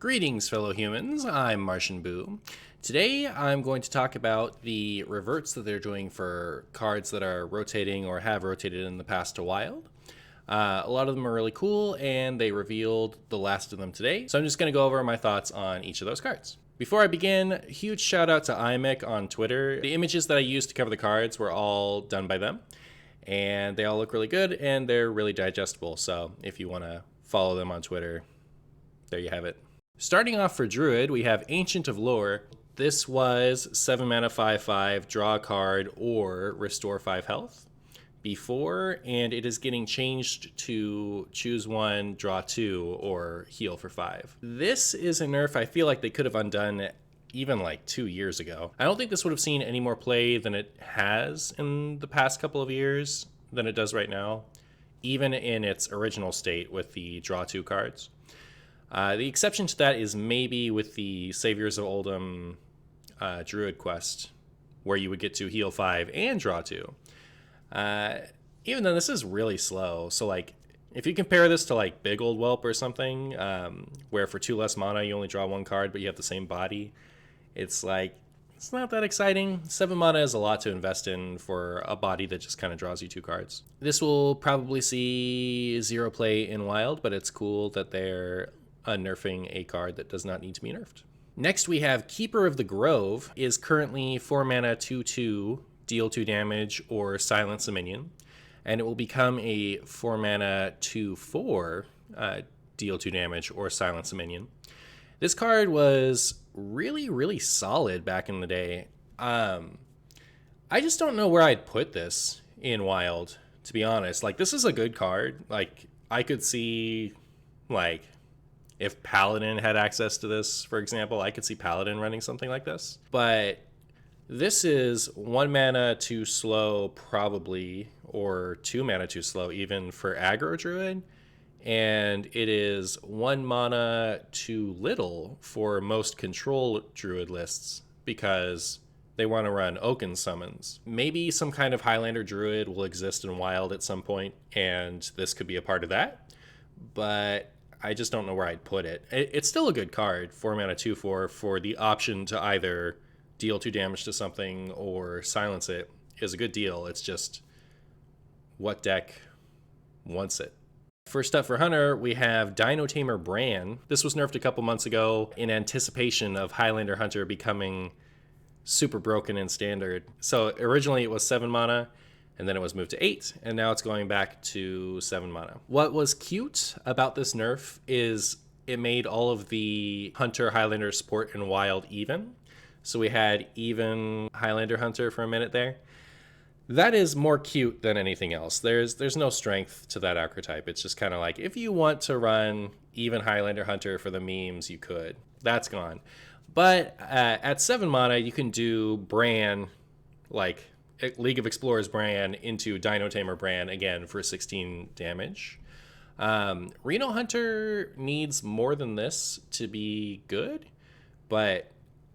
Greetings, fellow humans. I'm MartianBuu. Today, I'm going to talk about the reverts that they're doing for cards that are rotating or have rotated in the past to wild. A lot of them are really cool, and they revealed the last of them today. So I'm just going to go over my thoughts on each of those cards. Before I begin, huge shout out to iMech on Twitter. The images that I used to cover the cards were all done by them, and they all look really good, and they're really digestible. So if you want to follow them on Twitter, there you have it. Starting off for Druid, we have Ancient of Lore. This was 7 mana 5/5, draw a card, or restore 5 health before, and it is getting changed to choose 1, draw 2, or heal for 5. This is a nerf I feel like they could have undone even like 2 years ago. I don't think this would have seen any more play than it has in the past couple of years than it does right now, even in its original state with the draw 2 cards. The exception to that is maybe with the Saviors of Oldham Druid quest, where you would get to heal 5 and draw 2. Even then, this is really slow. So, like, if you compare this to, like, Big Old Whelp or something, where for 2 less mana you only draw 1 card, but you have the same body, it's like, it's not that exciting. 7 mana is a lot to invest in for a body that just kind of draws you 2 cards. This will probably see 0 play in Wild, but it's cool that they're unnerfing a card that does not need to be nerfed. Next, we have Keeper of the Grove. Is currently 4 mana 2/2, deal 2 damage or silence a minion, and it will become a 4 mana 2/4, deal 2 damage or silence a minion. This card was really solid back in the day. I just don't know where I'd put this in Wild, to be honest. Like, this is a good card. Like, I could see, like, if Paladin had access to this, for example, I could see Paladin running something like this. But this is 1 mana too slow, probably, or 2 mana too slow, even for aggro Druid. And it is 1 mana too little for most control Druid lists because they want to run Oaken summons. Maybe some kind of Highlander Druid will exist in Wild at some point, and this could be a part of that. But I just don't know where I'd put it. It's still a good card, 4 mana 2/4, for the option to either deal 2 damage to something or silence it is a good deal. It's just what deck wants it. First up for Hunter, we have Dinotamer Bran. This was nerfed a couple months ago in anticipation of Highlander Hunter becoming super broken in Standard. So originally it was 7 mana, and then it was moved to 8, and now it's going back to 7 mana. What was cute about this nerf is it made all of the Hunter Highlander support in Wild even. So we had even Highlander Hunter for a minute there. That is more cute than anything else. There's no strength to that archetype. It's just kind of like, if you want to run even Highlander Hunter for the memes, you could. That's gone. But at 7 mana, you can do Bran, like League of Explorers Bran, into Dinotamer Bran again for 16 damage. Reno Hunter needs more than this to be good, but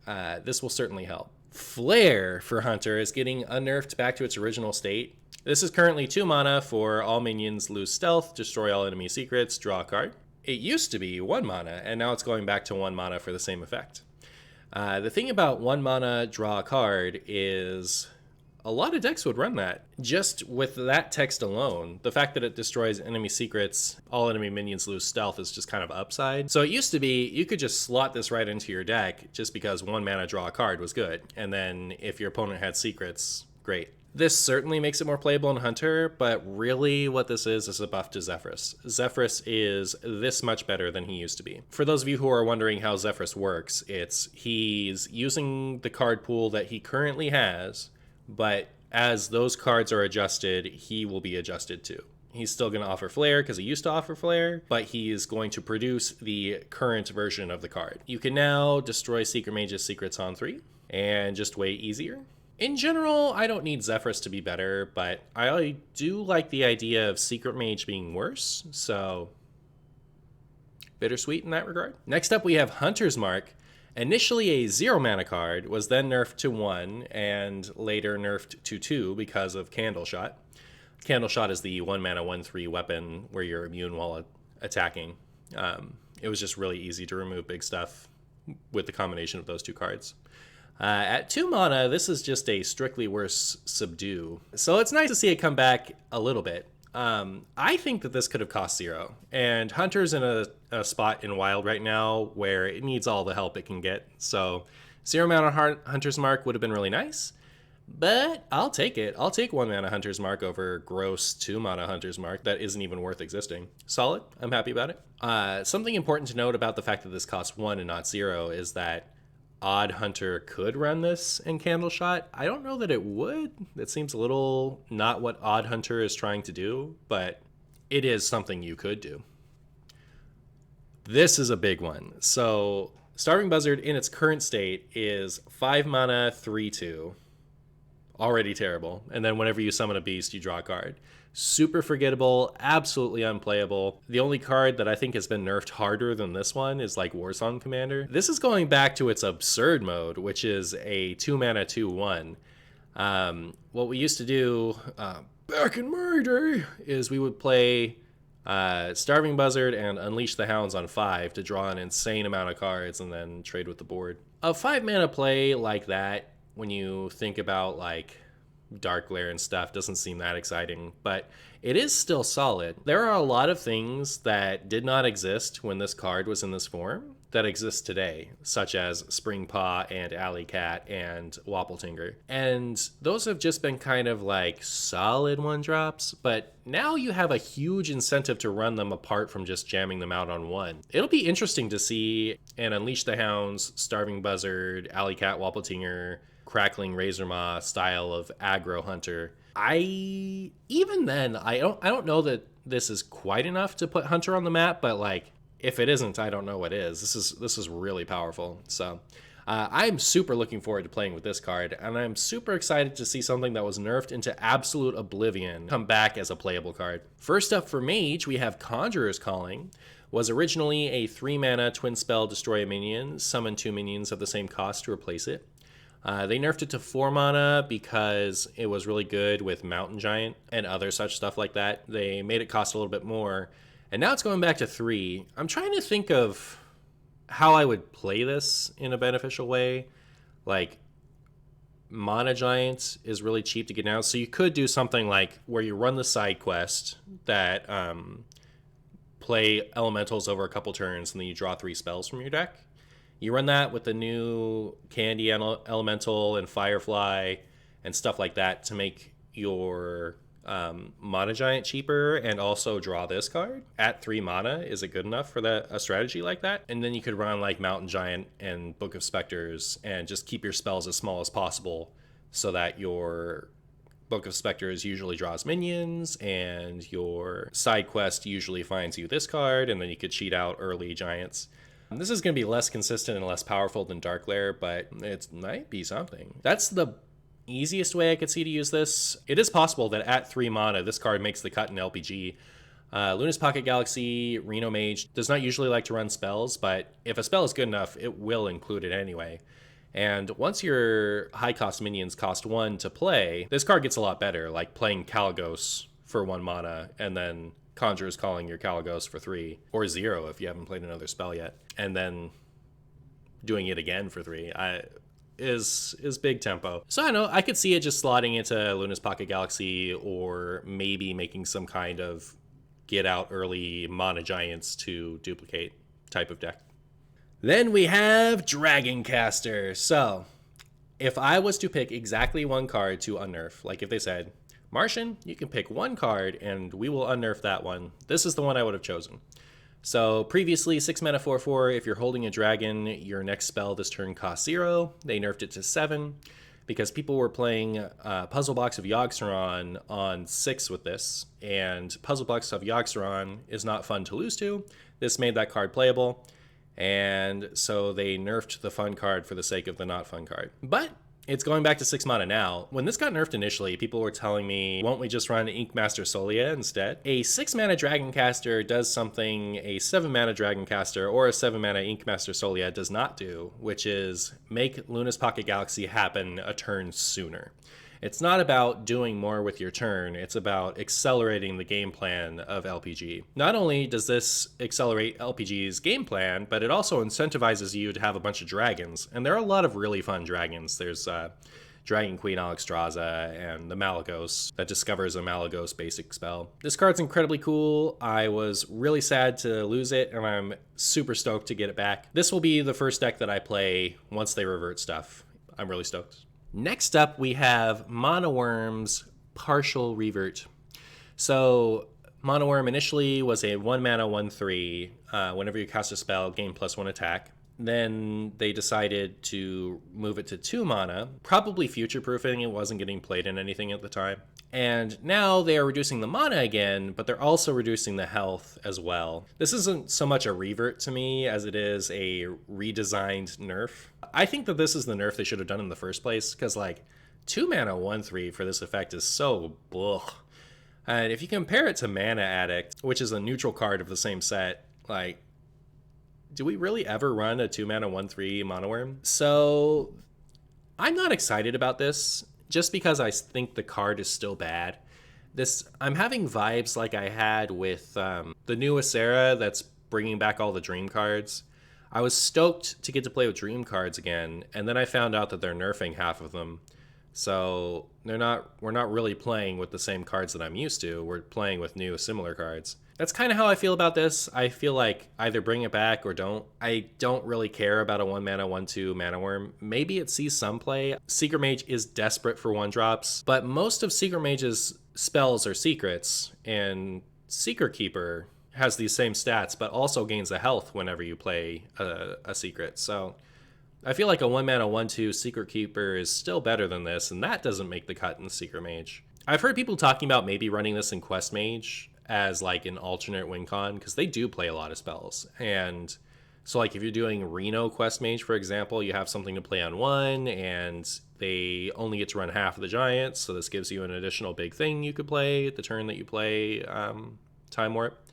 this will certainly help. Flare for Hunter is getting unnerfed back to its original state. This is currently 2 mana for all minions lose stealth, destroy all enemy secrets, draw a card. It used to be 1 mana, and now it's going back to 1 mana for the same effect. The thing about 1 mana draw a card is a lot of decks would run that. Just with that text alone, the fact that it destroys enemy secrets, all enemy minions lose stealth, is just kind of upside. So it used to be you could just slot this right into your deck just because 1 mana draw a card was good. And then if your opponent had secrets, great. This certainly makes it more playable in Hunter, but really what this is a buff to Zephyrus. Zephyrus is this much better than he used to be. For those of you who are wondering how Zephyrus works, he's using the card pool that he currently has, but as those cards are adjusted, he will be adjusted too. He's still going to offer Flare because he used to offer Flare, but he is going to produce the current version of the card. You can now destroy Secret Mage's secrets on 3 and just way easier. In general, I don't need Zephyrus to be better, but I do like the idea of Secret Mage being worse, so bittersweet in that regard. Next up, we have Hunter's Mark. Initially a 0 mana card, was then nerfed to 1 and later nerfed to 2 because of Candle Shot. Candle Shot is the 1 mana 1/3 weapon where you're immune while attacking. it was just really easy to remove big stuff with the combination of those two cards. At 2 mana, this is just a strictly worse Subdue. So it's nice to see it come back a little bit. I think that this could have cost 0. And Hunter's in a spot in Wild right now where it needs all the help it can get. So 0 mana Hunter's Mark would have been really nice. But I'll take it. I'll take 1 mana Hunter's Mark over gross 2 mana Hunter's Mark that isn't even worth existing. Solid. I'm happy about it. Something important to note about the fact that this costs 1 and not 0 is that Odd Hunter could run this in Candleshot. I don't know that it would. That seems a little not what Odd Hunter is trying to do, but it is something you could do. This is a big one. So Starving Buzzard in its current state is 5 mana, 3/2. Already terrible. And then whenever you summon a beast, you draw a card. Super forgettable, absolutely unplayable. The only card that I think has been nerfed harder than this one is like Warsong Commander. This is going back to its absurd mode, which is a 2 mana 2/1. What we used to do back in my day is we would play Starving Buzzard and Unleash the Hounds on 5 to draw an insane amount of cards and then trade with the board. A 5 mana play like that, when you think about like Dark Glare and stuff, doesn't seem that exciting, but it is still solid. There are a lot of things that did not exist when this card was in this form that exist today, such as Spring Paw and Alley Cat and Wappletinger. And those have just been kind of like solid 1-drops, but now you have a huge incentive to run them apart from just jamming them out on 1. It'll be interesting to see an Unleash the Hounds, Starving Buzzard, Alley Cat, Wappletinger, Crackling Razormaw style of aggro hunter. Even then, I don't know that this is quite enough to put Hunter on the map, but like if it isn't, I don't know what is. This is really powerful. So I'm super looking forward to playing with this card, and I'm super excited to see something that was nerfed into absolute oblivion come back as a playable card. First up for Mage, we have Conjurer's Calling. Was originally a 3 mana twin spell, destroy a minion, summon 2 minions of the same cost to replace it. They nerfed it to 4 mana because it was really good with Mountain Giant and other such stuff like that. They made it cost a little bit more, and now it's going back to 3. I'm trying to think of how I would play this in a beneficial way. Like, Mana Giant is really cheap to get now, so you could do something like where you run the side quest that play elementals over a couple turns, and then you draw 3 spells from your deck. You run that with the new Candy Elemental and Firefly and stuff like that to make your Mana Giant cheaper and also draw this card. At 3 mana, is it good enough for a strategy like that? And then you could run like Mountain Giant and Book of Specters and just keep your spells as small as possible so that your Book of Specters usually draws minions and your side quest usually finds you this card, and then you could cheat out early giants. This is going to be less consistent and less powerful than Dark Glare, but it might be something. That's the easiest way I could see to use this. It is possible that at 3 mana, this card makes the cut in LPG. Luna's Pocket Galaxy, Reno Mage does not usually like to run spells, but if a spell is good enough, it will include it anyway. And once your high-cost minions cost 1 to play, this card gets a lot better, like playing Kaligos for 1 mana, and then Conjurer's Calling your Kaligos for 3, or 0 if you haven't played another spell yet, and then doing it again for 3 is big tempo. So I know I could see it just slotting into Luna's Pocket Galaxy, or maybe making some kind of get out early Mana Giants to duplicate type of deck. Then we have Dragoncaster. So if I was to pick exactly 1 card to unnerf, like if they said, Martian, you can pick 1 card and we will unnerf that one, this is the one I would have chosen. So previously 6 mana 4/4, if you're holding a dragon, your next spell this turn costs 0. They nerfed it to 7 because people were playing Puzzle Box of Yogg-Saron on 6 with this, and Puzzle Box of Yogg-Saron is not fun to lose to. This made that card playable, and so they nerfed the fun card for the sake of the not fun card. But it's going back to 6 mana now. When this got nerfed initially, people were telling me, won't we just run Inkmaster Solia instead? A 6 mana Dragoncaster does something a 7 mana Dragoncaster or a 7 mana Inkmaster Solia does not do, which is make Luna's Pocket Galaxy happen a turn sooner. It's not about doing more with your turn, it's about accelerating the game plan of LPG. Not only does this accelerate LPG's game plan, but it also incentivizes you to have a bunch of dragons. And there are a lot of really fun dragons. There's Dragon Queen Alexstrasza and the Malagos that discovers a Malagos basic spell. This card's incredibly cool. I was really sad to lose it, and I'm super stoked to get it back. This will be the first deck that I play once they revert stuff. I'm really stoked. Next up, we have Monoworm's Partial Revert. So, Monoworm initially was a 1 mana 1/3. Whenever you cast a spell, gain +1 attack. Then they decided to move it to 2 mana, probably future-proofing. It wasn't getting played in anything at the time. And now they are reducing the mana again, but they're also reducing the health as well. This isn't so much a revert to me as it is a redesigned nerf. I think that this is the nerf they should have done in the first place, because like 2 mana 1/3 for this effect is so ugh. And if you compare it to Mana Addict, which is a neutral card of the same set, like, do we really ever run a 2 mana 1/3 Monoworm? So I'm not excited about this, just because I think the card is still bad. I'm having vibes like I had with the newest era that's bringing back all the Dream cards. I was stoked to get to play with Dream cards again, and then I found out that they're nerfing half of them. So we're not really playing with the same cards that I'm used to. We're playing with new similar cards. That's kind of how I feel about this. I feel like either bring it back or don't. I don't really care about a 1 mana 1/2 mana worm. Maybe it sees some play. Secret Mage is desperate for 1-drops, but most of Secret Mage's spells are secrets, and Secret Keeper has these same stats, but also gains a health whenever you play a secret. So I feel like a 1 mana 1/2 Secret Keeper is still better than this, and that doesn't make the cut in Secret Mage. I've heard people talking about maybe running this in Quest Mage as like an alternate win con, because they do play a lot of spells. And so like if you're doing Reno Quest Mage, for example, you have something to play on 1, and they only get to run half of the giants, so this gives you an additional big thing you could play the turn that you play Time Warp.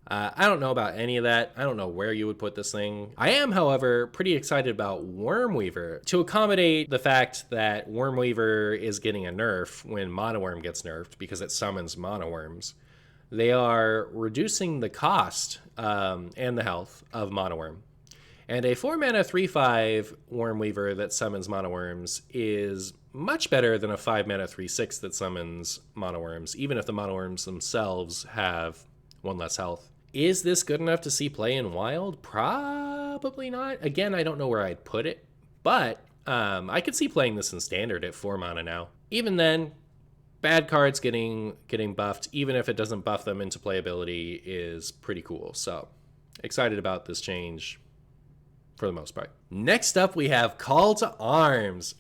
I don't know about any of that. I don't know where you would put this thing. I am, however, pretty excited about Wormweaver to accommodate the fact that Wormweaver is getting a nerf when Monoworm gets nerfed because it summons Monoworms. They are reducing the cost and the health of Monoworm. And a 4 mana 3/5 Wormweaver that summons Monoworms is much better than a 5 mana 3/6 that summons Monoworms, even if the Monoworms themselves have 1 less health. Is this good enough to see play in Wild? Probably not. Again, I don't know where I'd put it, but I could see playing this in Standard at 4 mana now. Even then, bad cards getting buffed, even if it doesn't buff them into playability, is pretty cool. So, excited about this change for the most part. Next up, we have Call to Arms.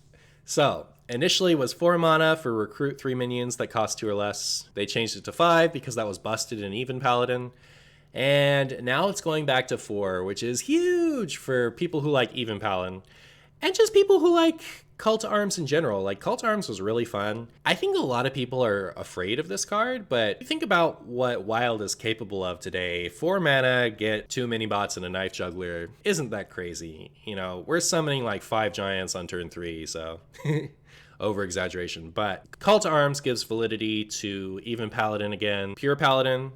So, initially was 4 mana for recruit 3 minions that cost 2 or less. They changed it to 5 because that was busted in Even Paladin. And now it's going back to 4, which is huge for people who like Even Paladin. And just people who like Call to Arms in general. Like, Call to Arms was really fun. I think a lot of people are afraid of this card, but think about what Wild is capable of today. 4 mana, get 2 mini-bots and a Knife Juggler. Isn't that crazy? You know, we're summoning like 5 giants on turn 3, so over-exaggeration. But Call to Arms gives validity to Even Paladin again. Pure Paladin,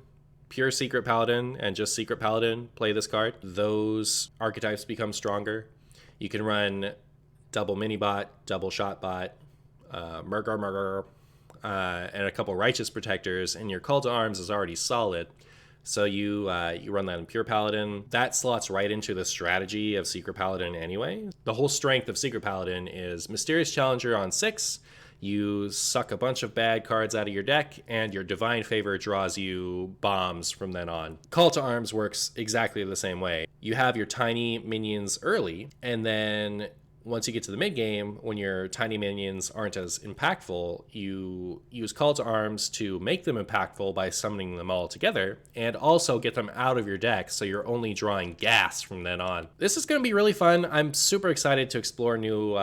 Pure Secret Paladin, and just Secret Paladin play this card. Those archetypes become stronger. You can run double mini-bot, double shot-bot, murder, and a couple Righteous Protectors, and your Call to Arms is already solid. So you run that in Pure Paladin. That slots right into the strategy of Secret Paladin anyway. The whole strength of Secret Paladin is Mysterious Challenger on 6. You suck a bunch of bad cards out of your deck, and your Divine Favor draws you bombs from then on. Call to Arms works exactly the same way. You have your tiny minions early, and then once you get to the mid game, when your tiny minions aren't as impactful, you use Call to Arms to make them impactful by summoning them all together, and also get them out of your deck so you're only drawing gas from then on. This is going to be really fun. I'm super excited to explore new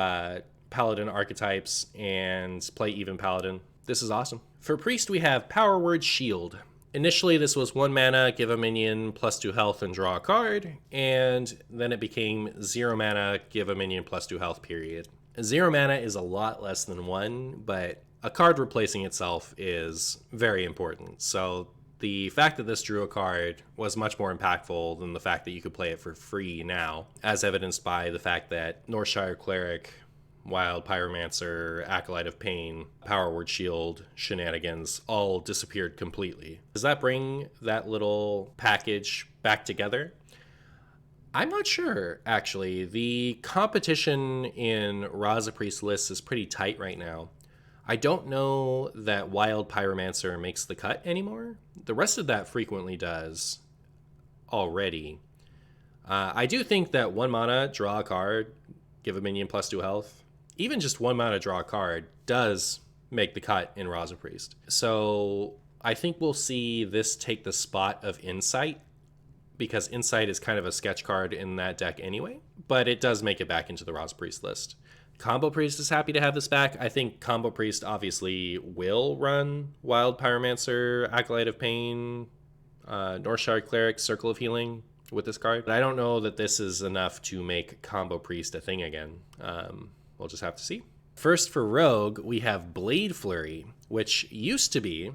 Paladin archetypes and play Even Paladin. This is awesome. For Priest, we have Power Word Shield. Initially, this was 1 mana, give a minion +2 health and draw a card, and then it became 0 mana, give a minion +2 health, period. 0 mana is a lot less than 1, but a card replacing itself is very important. So the fact that this drew a card was much more impactful than the fact that you could play it for free now, as evidenced by the fact that Northshire Cleric, Wild Pyromancer, Acolyte of Pain, Power Word Shield, shenanigans all disappeared completely. Does that bring that little package back together? I'm not sure, actually. The competition in Raza Priest lists is pretty tight right now. I don't know that Wild Pyromancer makes the cut anymore. The rest of that frequently does already. I do think that 1 mana, draw a card, give a minion +2 health, even just 1 mana, draw a card, does make the cut in Raza Priest. So I think we'll see this take the spot of Insight, because Insight is kind of a sketch card in that deck anyway, but it does make it back into the Raza Priest list. Combo Priest is happy to have this back. I think Combo Priest obviously will run Wild Pyromancer, Acolyte of Pain, Northshire Cleric, Circle of Healing with this card. But I don't know that this is enough to make Combo Priest a thing again. We'll just have to see. First for Rogue, we have Blade Flurry, which used to be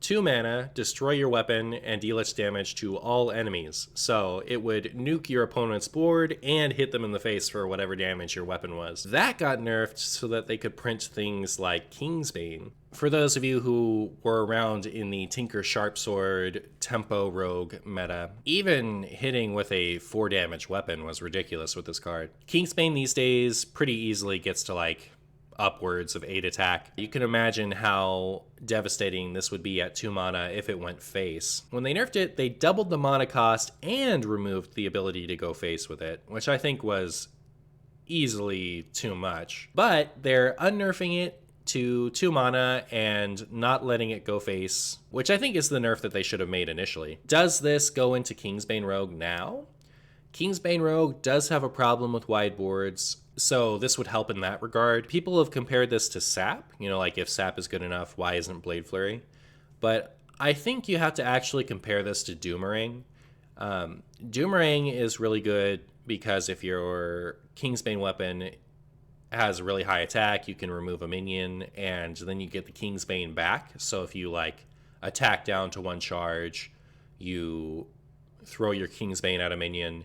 2 mana, destroy your weapon, and deal its damage to all enemies. So it would nuke your opponent's board and hit them in the face for whatever damage your weapon was. That got nerfed so that they could print things like Kingsbane. For those of you who were around in the Tinker Sharpsword Tempo Rogue meta, even hitting with a 4 damage weapon was ridiculous with this card. Kingsbane these days pretty easily gets to like upwards of 8 attack. You can imagine how devastating this would be at 2 mana if it went face. When they nerfed it, they doubled the mana cost and removed the ability to go face with it, which I think was easily too much. But they're unnerfing it to 2 mana and not letting it go face, which I think is the nerf that they should have made initially. Does this go into Kingsbane Rogue now? Kingsbane Rogue does have a problem with wide boards, so this would help in that regard. People have compared this to Sap, like if Sap is good enough, why isn't Blade Flurry? But I think you have to actually compare this to Doomerang. Doomerang is really good because if your Kingsbane weapon has a really high attack, you can remove a minion, and then you get the Kingsbane back. So if you attack down to 1 charge, you throw your Kingsbane at a minion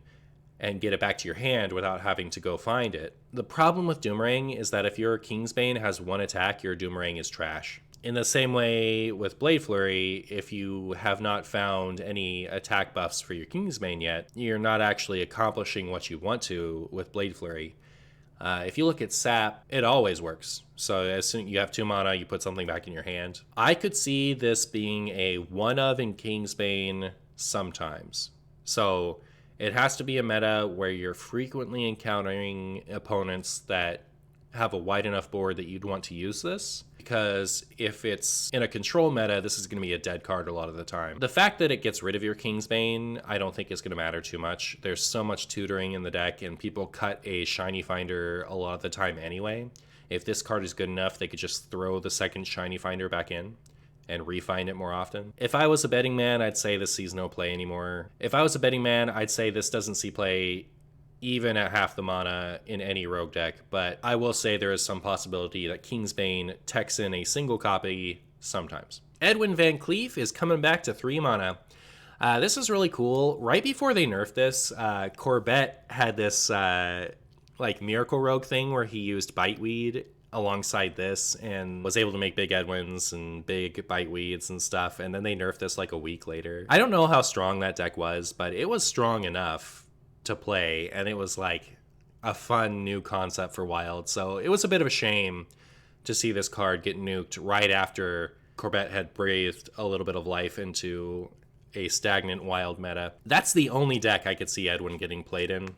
and get it back to your hand without having to go find it. The problem with Doomerang is that if your Kingsbane has 1 attack, your Doomerang is trash. In the same way with Blade Flurry, if you have not found any attack buffs for your Kingsbane yet, you're not actually accomplishing what you want to with Blade Flurry. If you look at Sap, it always works. So as soon as you have 2 mana, you put something back in your hand. I could see this being a one of in Kingsbane sometimes. So it has to be a meta where you're frequently encountering opponents that have a wide enough board that you'd want to use this. Because if it's in a control meta, this is going to be a dead card a lot of the time. The fact that it gets rid of your Kingsbane, I don't think is going to matter too much. There's so much tutoring in the deck, and people cut a Shiny Finder a lot of the time anyway. If this card is good enough, they could just throw the second Shiny Finder back in and refind it more often. If I was a betting man, I'd say this sees no play anymore. If I was a betting man, I'd say this doesn't see play even at half the mana in any rogue deck, but I will say there is some possibility that Kingsbane techs in a single copy sometimes. Edwin Van Cleef is coming back to 3 mana. This is really cool. Right before they nerfed this, Corbett had this Miracle Rogue thing where he used Biteweed alongside this and was able to make big Edwins and big Biteweeds and stuff, and then they nerfed this a week later. I don't know how strong that deck was, but it was strong enough to play, and it was a fun new concept for Wild. So it was a bit of a shame to see this card get nuked right after Corbett had breathed a little bit of life into a stagnant Wild meta. That's the only deck I could see Edwin getting played in.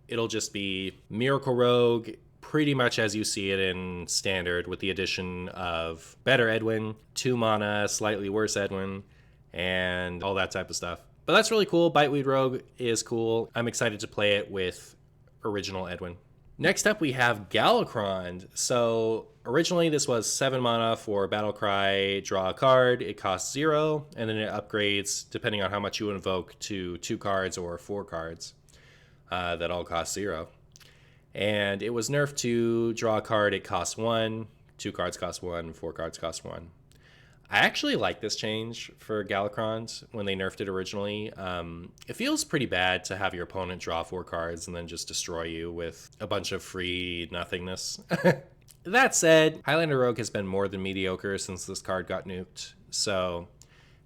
It'll just be Miracle Rogue, pretty much as you see it in Standard, with the addition of better Edwin, 2 mana, slightly worse Edwin, and all that type of stuff. But that's really cool. Biteweed Rogue is cool. I'm excited to play it with original Edwin. Next up, we have Galakrond. So originally this was 7 mana for Battlecry, draw a card. It costs 0, and then it upgrades depending on how much you invoke to 2 cards or 4 cards that all cost 0. And it was nerfed to draw a card, it costs 1, 2 cards cost 1, 4 cards cost 1. I actually like this change for Galakrond when they nerfed it originally. It feels pretty bad to have your opponent draw 4 cards and then just destroy you with a bunch of free nothingness. That said, Highlander Rogue has been more than mediocre since this card got nuked, so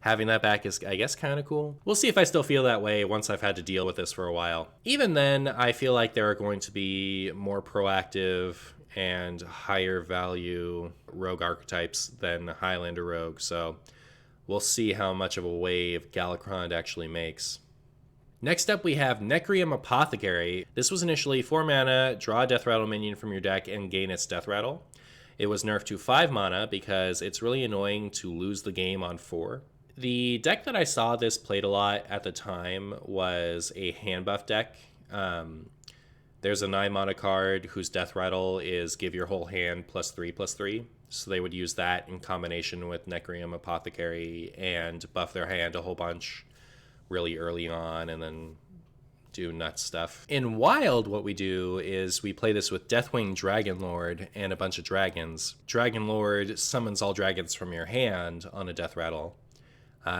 having that back is, I guess, kind of cool. We'll see if I still feel that way once I've had to deal with this for a while. Even then, I feel like there are going to be more proactive and higher value rogue archetypes than Highlander Rogue, so we'll see how much of a wave Galakrond actually makes. Next up, we have Necrium Apothecary. This was initially 4 mana, draw a Death Rattle minion from your deck and gain its Death Rattle. It was nerfed to 5 mana because it's really annoying to lose the game on 4. The deck that I saw this played a lot at the time was a hand buff deck. There's a 9 mana card whose Death Rattle is give your whole hand +3/+3. So they would use that in combination with Necrium Apothecary and buff their hand a whole bunch really early on and then do nuts stuff. In Wild, what we do is we play this with Deathwing Dragonlord and a bunch of dragons. Dragonlord summons all dragons from your hand on a Death Rattle.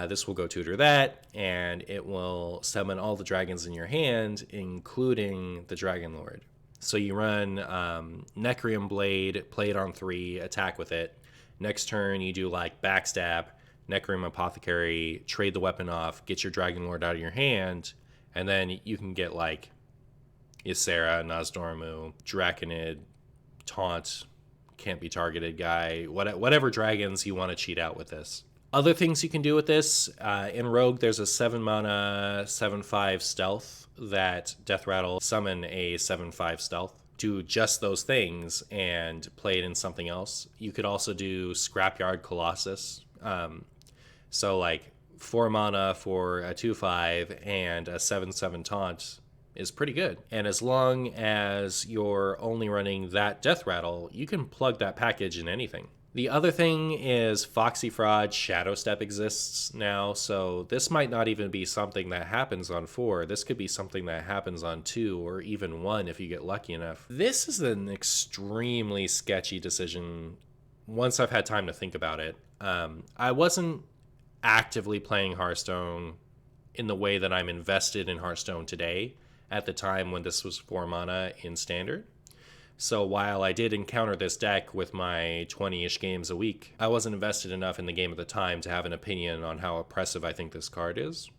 This will go tutor that, and it will summon all the dragons in your hand, including the Dragonlord. So you run Necrium Blade, play it on 3, attack with it. Next turn, you do like Backstab, Necrium Apothecary, trade the weapon off, get your Dragonlord out of your hand, and then you can get like Ysera, Nozdormu, Draconid, Taunt, can't be targeted guy, whatever dragons you want to cheat out with this. Other things you can do with this, in Rogue, there's a 7 mana, 7/5 stealth that Death Rattle summon a 7/5 stealth. Do just those things and play it in something else. You could also do Scrapyard Colossus. So like 4 mana for a 2/5 and a 7/7 taunt is pretty good. And as long as you're only running that Death Rattle, you can plug that package in anything. The other thing is Foxy Fraud Shadow Step exists now, so this might not even be something that happens on 4. This could be something that happens on 2 or even 1 if you get lucky enough. This is an extremely sketchy decision once I've had time to think about it. I wasn't actively playing Hearthstone in the way that I'm invested in Hearthstone today at the time when this was 4 mana in Standard. So while I did encounter this deck with my 20-ish games a week, I wasn't invested enough in the game at the time to have an opinion on how oppressive I think this card is.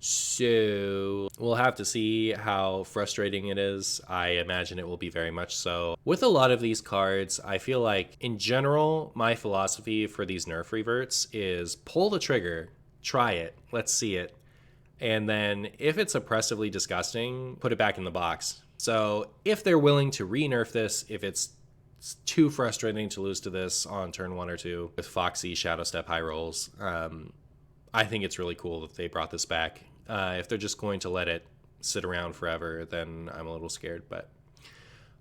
So we'll have to see how frustrating it is. I imagine it will be very much so. With a lot of these cards, I feel like in general, my philosophy for these Nerf reverts is pull the trigger, try it, let's see it. And then if it's oppressively disgusting, put it back in the box. So if they're willing to re-nerf this, if it's too frustrating to lose to this on turn 1 or 2 with Foxy, Shadow Step, high rolls, I think it's really cool that they brought this back. If they're just going to let it sit around forever, then I'm a little scared, but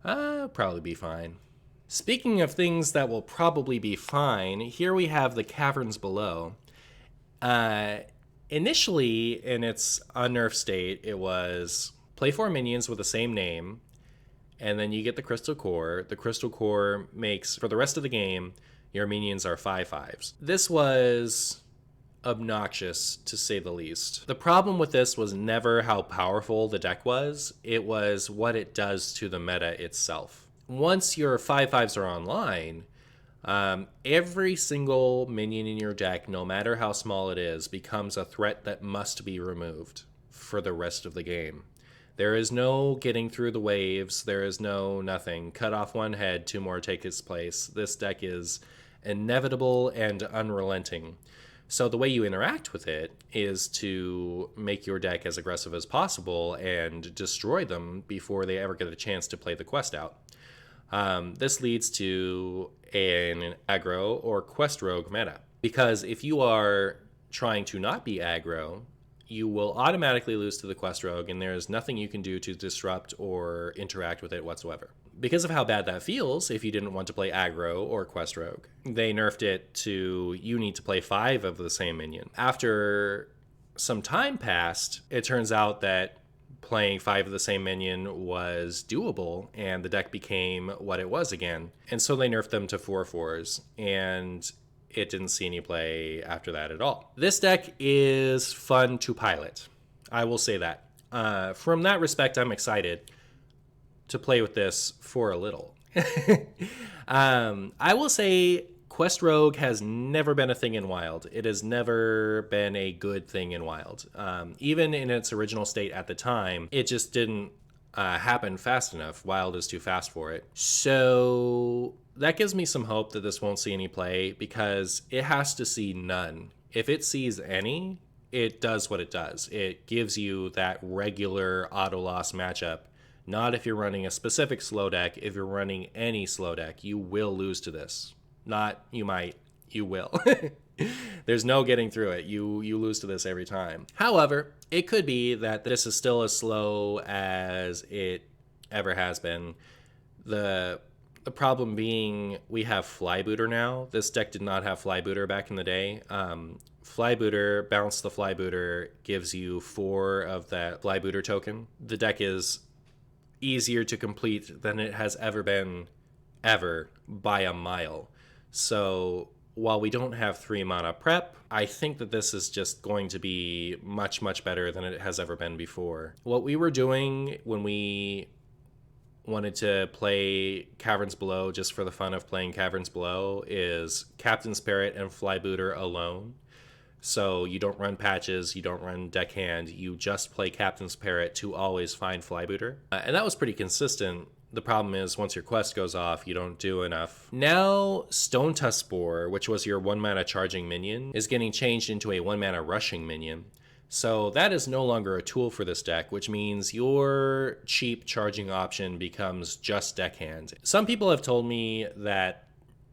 probably be fine. Speaking of things that will probably be fine, here we have the Caverns Below. Initially, in its unnerf state, it was play 4 minions with the same name, and then you get the Crystal Core. The Crystal Core makes, for the rest of the game, your minions are 5/5s. This was obnoxious, to say the least. The problem with this was never how powerful the deck was. It was what it does to the meta itself. Once your 5/5s are online, every single minion in your deck, no matter how small it is, becomes a threat that must be removed for the rest of the game. There is no getting through the waves. There is no nothing. Cut off one head, 2 more take its place. This deck is inevitable and unrelenting. So the way you interact with it is to make your deck as aggressive as possible and destroy them before they ever get a chance to play the quest out. This leads to an aggro or quest rogue meta. Because if you are trying to not be aggro, you will automatically lose to the quest rogue, and there is nothing you can do to disrupt or interact with it whatsoever. Because of how bad that feels, if you didn't want to play aggro or quest rogue, they nerfed it to you need to play 5 of the same minion. After some time passed, it turns out that playing 5 of the same minion was doable, and the deck became what it was again. And so they nerfed them to 4/4s, and it didn't see any play after that at all. This deck is fun to pilot. I will say that. From that respect, I'm excited to play with this for a little. I will say Quest Rogue has never been a thing in Wild. It has never been a good thing in Wild. Even in its original state at the time, it just didn't happen fast enough. Wild is too fast for it. So that gives me some hope that this won't see any play, because it has to see none. If it sees any, it does what it does. It gives you that regular auto loss matchup. Not if you're running a specific slow deck. If you're running any slow deck, you will lose to this. Not you might, you will. There's no getting through it. You lose to this every time. However, it could be that this is still as slow as it ever has been. The problem being we have Flybooter now. This deck did not have Flybooter back in the day. Flybooter, bounce the Flybooter, gives you 4 of that Flybooter token. The deck is easier to complete than it has ever been, ever, by a mile. So while we don't have 3 mana prep, I think that this is just going to be much, much better than it has ever been before. What we were doing when we wanted to play Caverns Below just for the fun of playing Caverns Below is Captain's Parrot and Flybooter alone. So you don't run patches, you don't run deckhand, you just play Captain's Parrot to always find Flybooter. And that was pretty consistent. The problem is once your quest goes off, you don't do enough. Now, Stone Tusk Spore, which was your 1 mana charging minion, is getting changed into a 1 mana rushing minion. So that is no longer a tool for this deck, which means your cheap charging option becomes just deckhand. Some people have told me that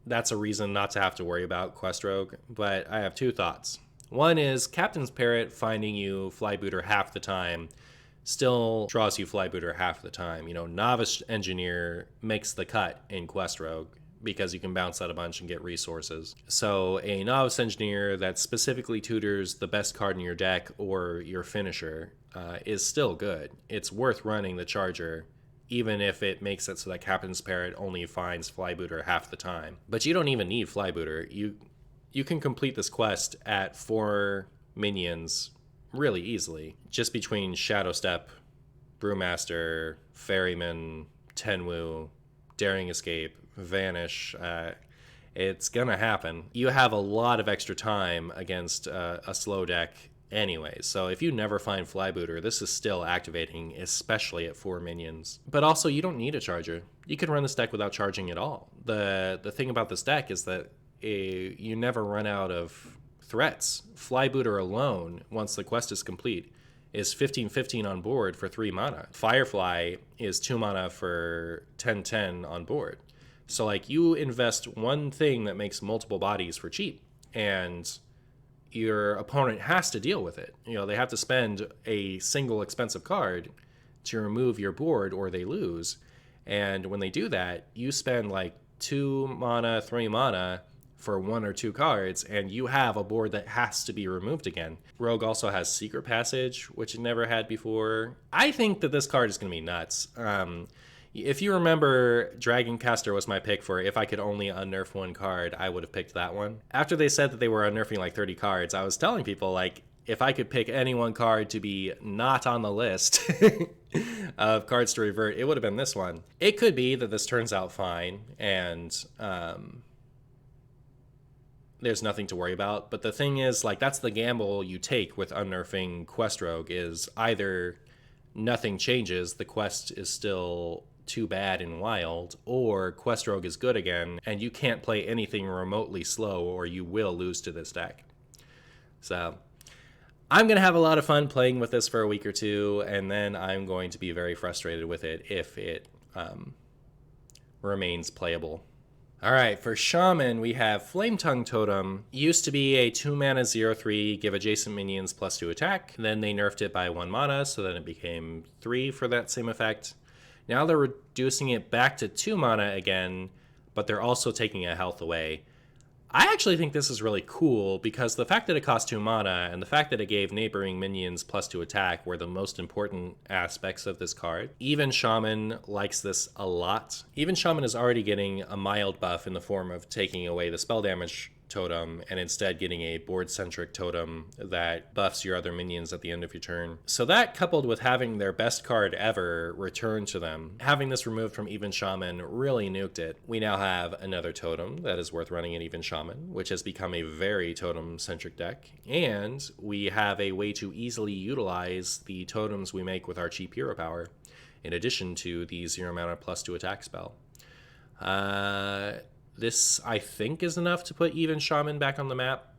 that's a reason not to have to worry about Quest Rogue, but I have 2 thoughts. One is Captain's Parrot finding you Flybooter half the time still draws you Flybooter half the time. You know, Novice Engineer makes the cut in Quest Rogue because you can bounce out a bunch and get resources. So a Novice Engineer that specifically tutors the best card in your deck or your finisher is still good. It's worth running the Charger, even if it makes it so that Captain's Parrot only finds Flybooter half the time. But you don't even need Flybooter. You can complete this quest at 4 minions really easily, just between Shadow Step, Brewmaster, Ferryman, Tenwu, Daring Escape, Vanish. It's gonna happen. You have a lot of extra time against a slow deck anyway, so if you never find Flybooter, this is still activating, especially at 4 minions. But also, you don't need a charger. You can run this deck without charging at all. The thing about this deck is that you never run out of threats. Flybooter alone, once the quest is complete, is 15/15 on board for 3 mana. Firefly is 2 mana for 10/10 on board. So like, you invest one thing that makes multiple bodies for cheap, and your opponent has to deal with it. You know, they have to spend a single expensive card to remove your board or they lose. And when they do that, you spend like 2 mana, 3 mana for 1 or 2 cards, and you have a board that has to be removed again. Rogue also has Secret Passage, which it never had before. I think that this card is going to be nuts. If you remember, Dragoncaster was my pick for if I could only unnerf 1 card, I would have picked that one. After they said that they were unnerfing like 30 cards, I was telling people, like, if I could pick any one card to be not on the list of cards to revert, it would have been this one. It could be that this turns out fine, and there's nothing to worry about. But the thing is, like, that's the gamble you take with unnerfing Quest Rogue, is either nothing changes, the quest is still too bad in Wild, or Quest Rogue is good again, and you can't play anything remotely slow or you will lose to this deck. So I'm going to have a lot of fun playing with this for a week or 2, and then I'm going to be very frustrated with it if it remains playable. All right, for Shaman, we have Flame Tongue Totem. Used to be a 2 mana 0/3, give adjacent minions +2 attack. Then they nerfed it by 1 mana, so then it became 3 for that same effect. Now they're reducing it back to 2 mana again, but they're also taking a health away. I actually think this is really cool because the fact that it cost 2 mana and the fact that it gave neighboring minions +2 attack were the most important aspects of this card. Even Shaman likes this a lot. Even Shaman is already getting a mild buff in the form of taking away the spell damage totem and instead getting a board-centric totem that buffs your other minions at the end of your turn. So that, coupled with having their best card ever returned to them, having this removed from Even Shaman really nuked it. We now have another totem that is worth running in Even Shaman, which has become a very totem-centric deck, and we have a way to easily utilize the totems we make with our cheap hero power, in addition to the 0 mana +2 attack spell. This, I think, is enough to put Even Shaman back on the map.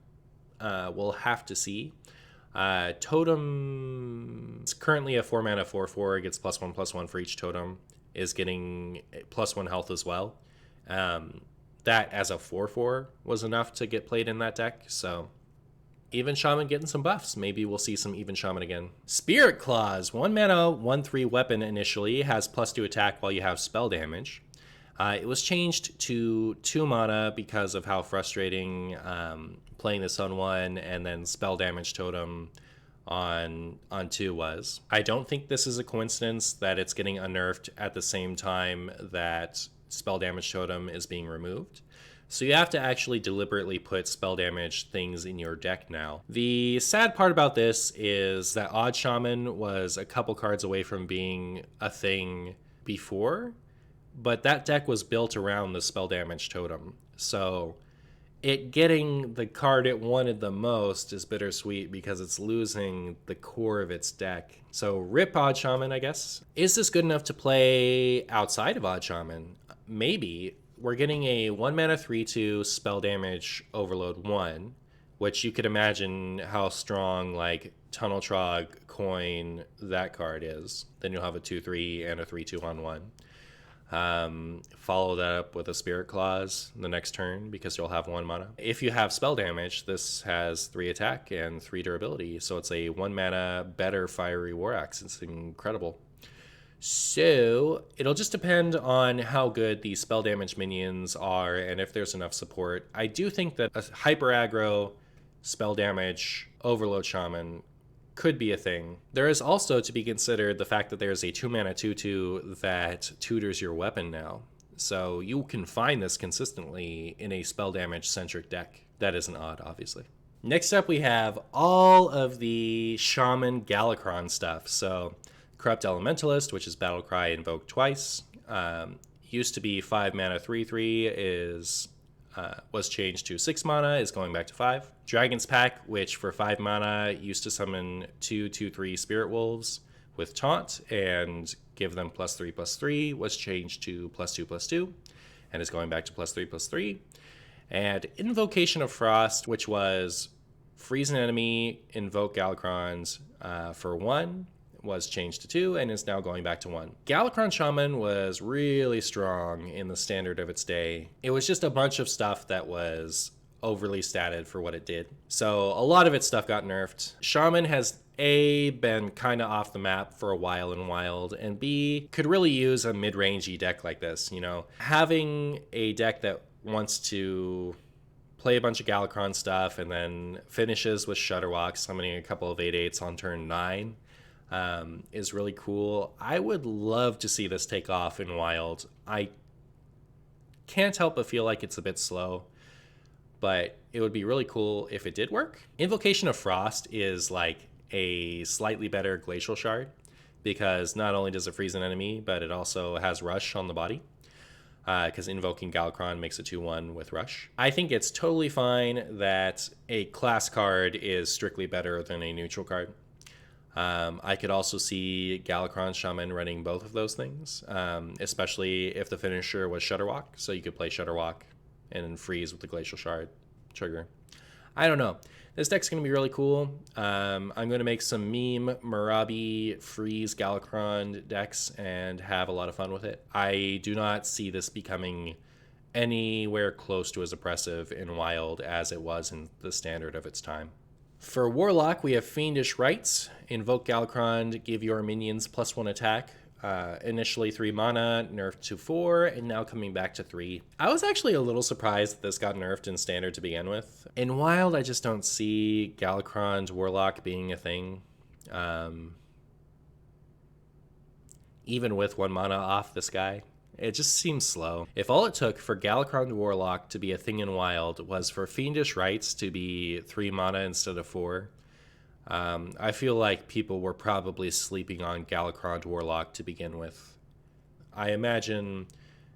We'll have to see. Totem is currently a 4 mana 4/4. It gets +1/+1 for each totem. Is getting +1 health as well. That, as a 4/4, was enough to get played in that deck. So, Even Shaman getting some buffs. Maybe we'll see some Even Shaman again. Spirit Claws. 1 mana 1/3 weapon initially. Has +2 attack while you have spell damage. It was changed to 2 mana because of how frustrating playing this on 1 and then spell damage totem on 2 was. I don't think this is a coincidence that it's getting unnerfed at the same time that spell damage totem is being removed. So you have to actually deliberately put spell damage things in your deck now. The sad part about this is that Odd Shaman was a couple cards away from being a thing before, but that deck was built around the spell damage totem. So it getting the card it wanted the most is bittersweet because it's losing the core of its deck. So rip Odd Shaman, I guess. Is this good enough to play outside of Odd Shaman? Maybe. We're getting a 1 mana 3/2 spell damage overload 1, which you could imagine how strong like Tunnel Trog, Coin, that card is. Then you'll have a 2/3 and a 3/2 on 1. Follow that up with a Spirit Claws the next turn because you'll have 1 mana. If you have spell damage, this has 3 attack and 3 durability, so it's a 1 mana better Fiery War Axe. It's incredible. So it'll just depend on how good the spell damage minions are and if there's enough support. I do think that a hyper aggro spell damage Overload Shaman could be a thing. There is also to be considered the fact that there's a 2 mana 2/2 that tutors your weapon now. So you can find this consistently in a spell damage centric deck. That isn't odd, obviously. Next up we have all of the Shaman Galakron stuff. So Corrupt Elementalist, which is Battlecry invoked twice. Used to be 5 mana 3/3 was changed to 6 mana, is going back to 5. Dragon's Pack, which for 5 mana used to summon 2/2/3 Spirit Wolves with Taunt and give them +3/+3, was changed to +2/+2 and is going back to +3/+3. And Invocation of Frost, which was freeze an enemy, invoke Galakrons for 1, was changed to 2 and is now going back to 1. Galakron Shaman was really strong in the standard of its day. It was just a bunch of stuff that was overly statted for what it did. So a lot of its stuff got nerfed. Shaman has A, been kind of off the map for a while in Wild, and B, could really use a mid-rangey deck like this, you know. Having a deck that wants to play a bunch of Galakron stuff and then finishes with Shudderwock, summoning a couple of 8/8s on turn 9, is really cool. I would love to see this take off in Wild. I can't help but feel like it's a bit slow, but it would be really cool if it did work. Invocation of Frost is like a slightly better Glacial Shard because not only does it freeze an enemy, but it also has Rush on the body. Because invoking Galakron makes a 2/1 with Rush. I think it's totally fine that a class card is strictly better than a neutral card. I could also see Galakron Shaman running both of those things, especially if the finisher was Shudderwock, so you could play Shudderwock and freeze with the Glacial Shard trigger. I don't know. This deck's going to be really cool. I'm going to make some meme Marabi freeze Galakron decks and have a lot of fun with it. I do not see this becoming anywhere close to as oppressive in Wild as it was in the standard of its time. For Warlock, we have Fiendish Rites. Invoke Galakron to give your minions +1 attack Initially 3 mana, nerfed to 4, and now coming back to 3. I was actually a little surprised that this got nerfed in Standard to begin with. In Wild, I just don't see Galakrond Warlock being a thing. Even with 1 mana off this guy. It just seems slow. If all it took for Galakrond Warlock to be a thing in Wild was for Fiendish Rites to be 3 mana instead of 4, I feel like people were probably sleeping on Galakrond Warlock to begin with. I imagine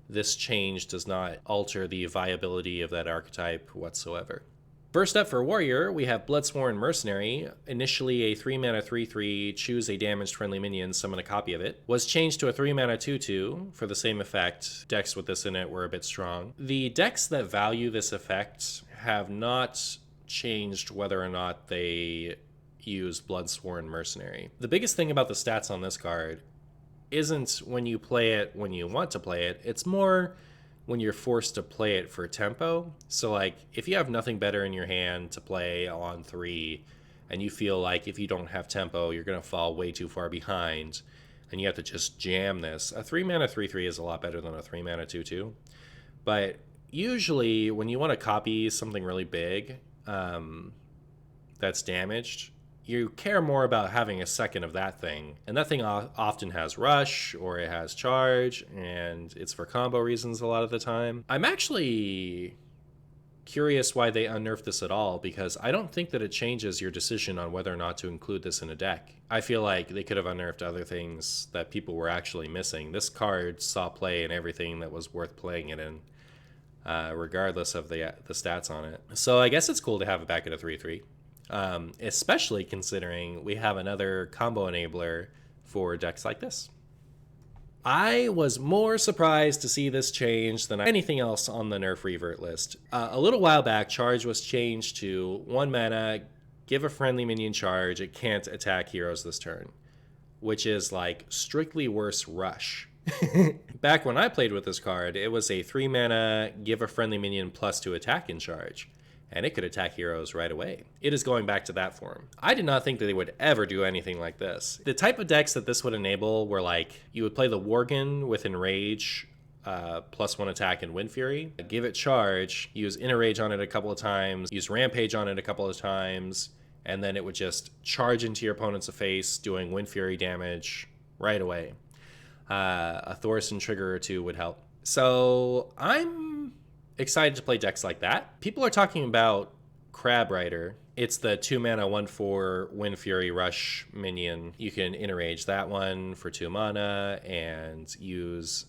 this change does not alter the viability of that archetype whatsoever. First up for Warrior, we have Bloodsworn Mercenary, initially a 3 mana 3/3, choose a damaged friendly minion, summon a copy of it, was changed to a 3 mana 2/2 for the same effect. Decks with this in it were a bit strong. The decks that value this effect have not changed whether or not they use Bloodsworn Mercenary. The biggest thing about the stats on this card isn't when you play it when you want to play it, it's more when you're forced to play it for tempo. So like if you have nothing better in your hand to play on 3 and you feel like if you don't have tempo you're going to fall way too far behind and you have to just jam this, a 3 mana 3/3 is a lot better than a 3 mana 2/2. But usually when you want to copy something really big that's damaged, you care more about having a second of that thing. And that thing often has rush or it has charge, and it's for combo reasons a lot of the time. I'm actually curious why they unnerfed this at all, because I don't think that it changes your decision on whether or not to include this in a deck. I feel like they could have unnerfed other things that people were actually missing. This card saw play in everything that was worth playing it in, regardless of the stats on it. So I guess it's cool to have it back at a 3/3. Especially considering we have another combo enabler for decks like this. I was more surprised to see this change than anything else on the Nerf Revert list. A little while back, charge was changed to 1 mana, give a friendly minion charge, it can't attack heroes this turn, which is like strictly worse rush. Back when I played with this card, it was a 3 mana, give a friendly minion +2 attack in charge, and it could attack heroes right away. It is going back to that form. I did not think that they would ever do anything like this. The type of decks that this would enable were like, you would play the Worgen with Enrage, +1 attack and Wind Fury, give it charge, use Enrage on it a couple of times, use Rampage on it a couple of times, and then it would just charge into your opponent's face, doing Wind Fury damage right away. A Thaurissan trigger or 2 would help. So I'm excited to play decks like that. People are talking about Crab Rider. It's the 2 mana 1/4 Wind Fury Rush minion. You can Enrage that one for 2 mana and use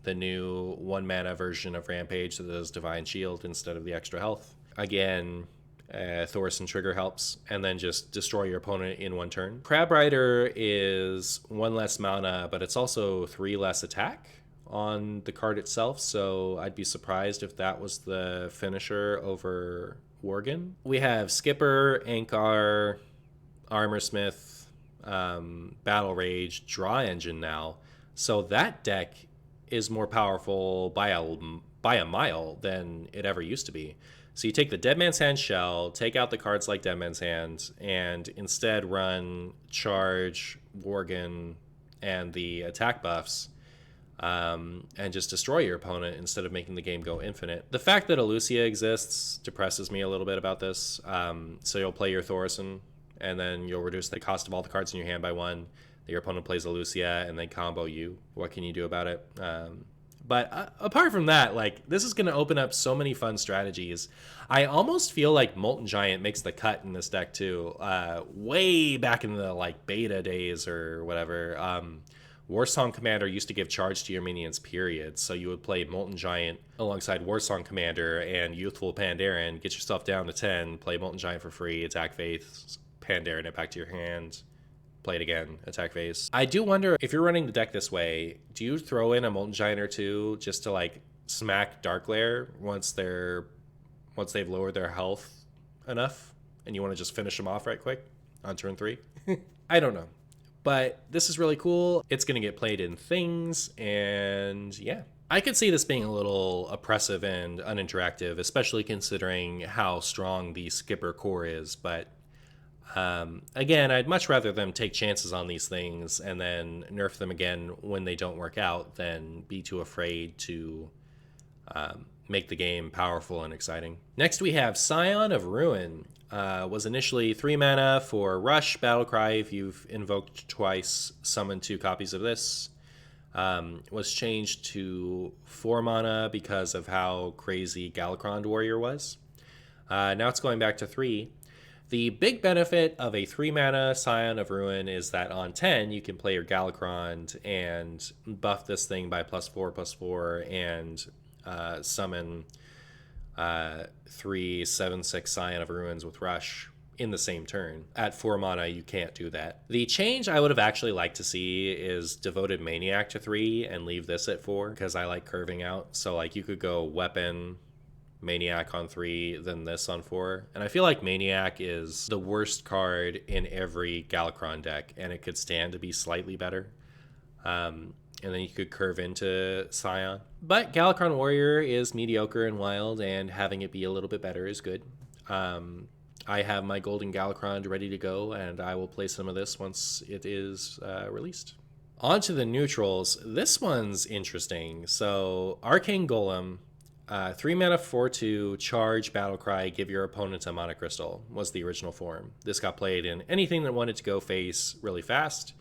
the new 1 mana version of Rampage that does Divine Shield instead of the extra health. Again, Thaurissan trigger helps, and then just destroy your opponent in 1 turn. Crab Rider is 1 less mana, but it's also 3 less attack on the card itself, so I'd be surprised if that was the finisher over Worgen. We have Skipper, Ankar, Armorsmith, Battle Rage, Draw Engine now, so that deck is more powerful by a mile than it ever used to be. So you take the Deadman's Hand shell, take out the cards like Deadman's Hand, and instead run Charge, Worgen, and the attack buffs, and just destroy your opponent instead of making the game go infinite. The fact that Elucia exists depresses me a little bit about this. So you'll play your Thaurissan, and then you'll reduce the cost of all the cards in your hand by 1. Your opponent plays Elucia, and they combo you. What can you do about it? But apart from that, like, this is going to open up so many fun strategies. I almost feel like Molten Giant makes the cut in this deck too. Way back in the like beta days or whatever, Warsong Commander used to give charge to your minions, period. So you would play Molten Giant alongside Warsong Commander and Youthful Pandaren, get yourself down to 10, play Molten Giant for free, attack Faith, Pandaren it back to your hand, play it again, attack Face. I do wonder if you're running the deck this way, do you throw in a Molten Giant or 2 just to like smack Dark Lair once they've lowered their health enough and you want to just finish them off right quick on turn 3? I don't know. But this is really cool. It's going to get played in things, and yeah. I could see this being a little oppressive and uninteractive, especially considering how strong the Skipper core is, but Again, I'd much rather them take chances on these things and then nerf them again when they don't work out than be too afraid to make the game powerful and exciting. Next we have Scion of Ruin. Was initially 3 mana for Rush, Battlecry if you've invoked twice, summon 2 copies of this. Was changed to 4 mana because of how crazy Galakron Warrior was. Now it's going back to 3. The big benefit of a 3 mana Scion of Ruin is that on 10 you can play your Galakron and buff this thing by +4/+4 and summon 3 7/6 Scion of Ruins with Rush in the same turn. At 4 mana you can't do that. The change I would have actually liked to see is Devoted Maniac to 3 and leave this at 4, because I like curving out. So like you could go Weapon, Maniac on 3, then this on 4. And I feel like Maniac is the worst card in every Galakron deck, and it could stand to be slightly better. And then you could curve into Scion. But Galakron Warrior is mediocre and wild, and having it be a little bit better is good. I have my Golden Galakron ready to go, and I will play some of this once it is released. On to the neutrals. This one's interesting. So Arcane Golem, 3 mana 4/2, charge, Battlecry, give your opponent a mana crystal was the original form. This got played in anything that wanted to go face really fast.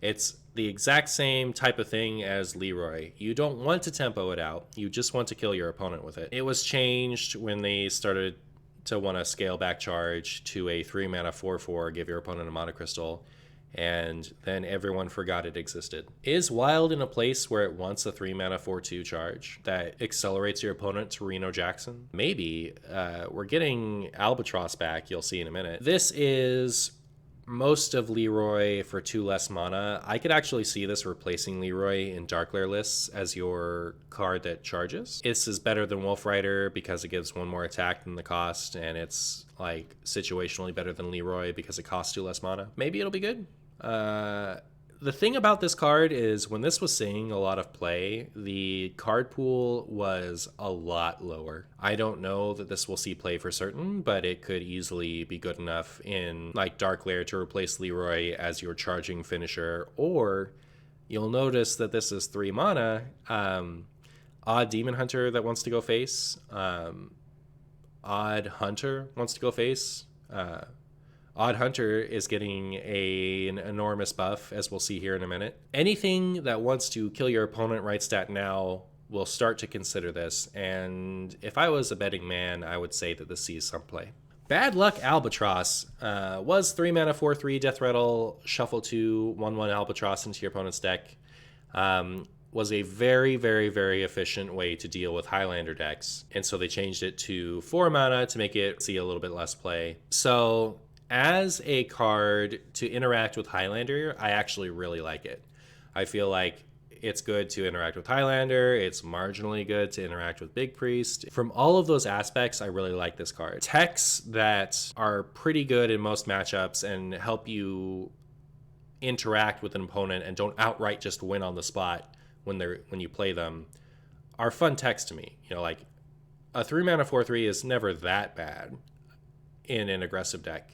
It's the exact same type of thing as Leroy. You don't want to tempo it out. You just want to kill your opponent with it. It was changed when they started to want to scale back charge to a 3 mana 4/4, give your opponent a mana crystal, and then everyone forgot it existed. Is Wild in a place where it wants a 3 mana 4/2 charge that accelerates your opponent to Reno Jackson? Maybe. We're getting Albatross back, you'll see in a minute. This is most of Leroy for 2 less mana. I could actually see this replacing Leroy in Dark Lair lists as your card that charges. This is better than Wolf Rider because it gives 1 more attack than the cost, and it's like situationally better than Leroy because it costs 2 less mana. Maybe it'll be good. The thing about this card is when this was seeing a lot of play, the card pool was a lot lower. I don't know that this will see play for certain, but it could easily be good enough in like Dark Lair to replace Leroy as your charging finisher, or you'll notice that this is 3 mana. Odd Demon Hunter that wants to go face. Odd Hunter wants to go face. Odd Hunter is getting an enormous buff, as we'll see here in a minute. Anything that wants to kill your opponent right stat now will start to consider this, and if I was a betting man, I would say that this sees some play. Bad Luck Albatross was 3 mana 4/3, Death Rattle, shuffle 2, 1/1 Albatross into your opponent's deck. Was a very, very, very efficient way to deal with Highlander decks, and so they changed it to 4 mana to make it see a little bit less play. So as a card to interact with Highlander, I actually really like it. I feel like it's good to interact with Highlander. It's marginally good to interact with Big Priest. From all of those aspects, I really like this card. Techs that are pretty good in most matchups and help you interact with an opponent and don't outright just win on the spot when you play them are fun techs to me. You know, like a 3 mana 4/3 is never that bad in an aggressive deck.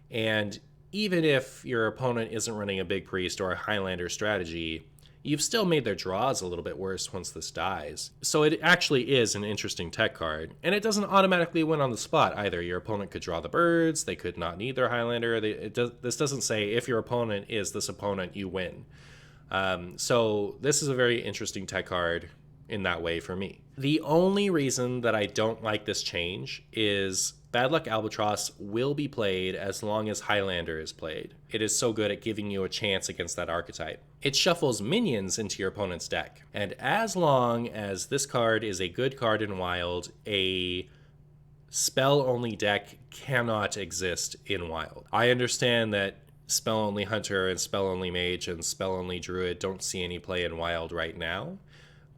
And even if your opponent isn't running a Big Priest or a Highlander strategy, you've still made their draws a little bit worse once this dies. So it actually is an interesting tech card, and it doesn't automatically win on the spot either. Your opponent could draw the birds, they could not need their Highlander. This doesn't say if your opponent is this opponent, you win. So this is a very interesting tech card in that way for me. The only reason that I don't like this change is Bad Luck Albatross will be played as long as Highlander is played. It is so good at giving you a chance against that archetype. It shuffles minions into your opponent's deck, and as long as this card is a good card in Wild, a spell-only deck cannot exist in Wild. I understand that spell-only Hunter and spell-only Mage and spell-only Druid don't see any play in Wild right now,